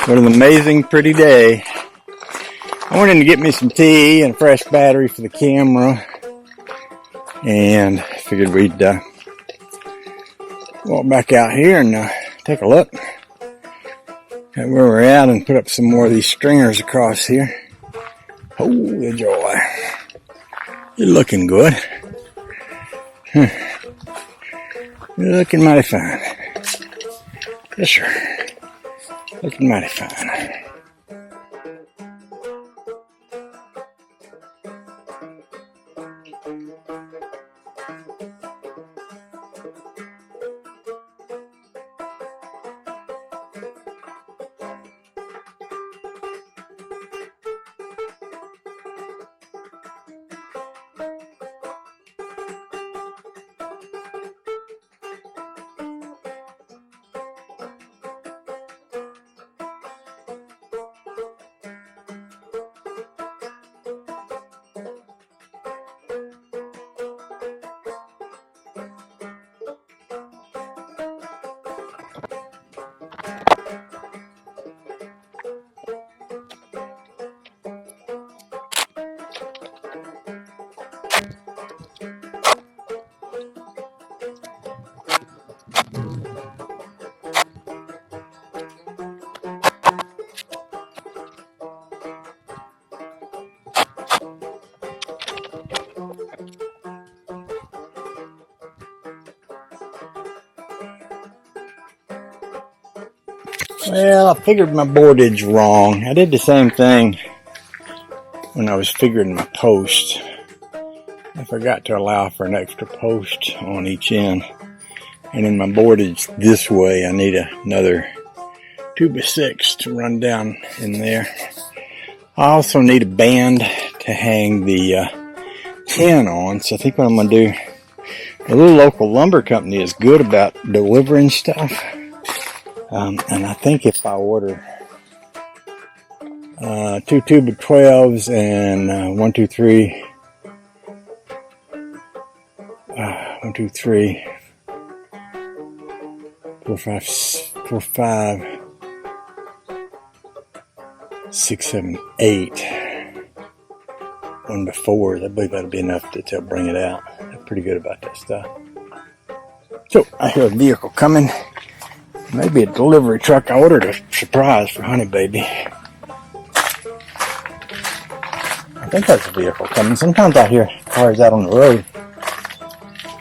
What an amazing, pretty day. I went in to get me some tea and a fresh battery for the camera, and figured we'd walk back out here and take a look at where we're at and put up some more of these stringers across here. Holy joy. You're looking good. You're looking mighty fine. Yes, sir. Looking mighty fine. Well, I figured my boardage wrong. I did the same thing when I was figuring my post. I forgot to allow for an extra post on each end. And in my boardage this way, I need another 2x6 to run down in there. I also need a band to hang the tin on. So I think what I'm going to do, a little local lumber company is good about delivering stuff. And I think if I order 2 2x12s and 1, 2, 3, 1, 2, 3, 4, 5, 4, 5, 6, 7, 8. 1 to 4. I believe that'll be enough to bring it out. They're pretty good about that stuff. So I hear a vehicle coming. Maybe a delivery truck. I ordered a surprise for Honey Baby. I think that's a vehicle coming. Sometimes I hear cars out on the road.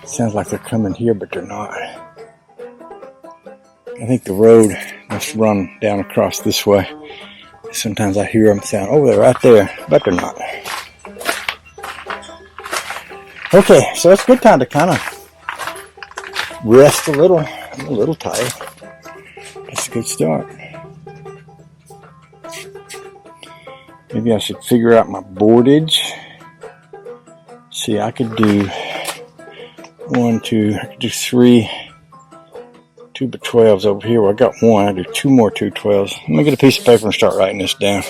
It sounds like they're coming here, but they're not. I think the road must run down across this way. Sometimes I hear them sound, oh, they're right there, but they're not. Okay, so it's a good time to kind of rest a little. I'm a little tired. That's a good start. Maybe I should figure out my boardage. See, I could do 1, 2, I could do 3 2x12s over here. Well, I got 1. I do 2 more 2x12s. Let me get a piece of paper and start writing this down.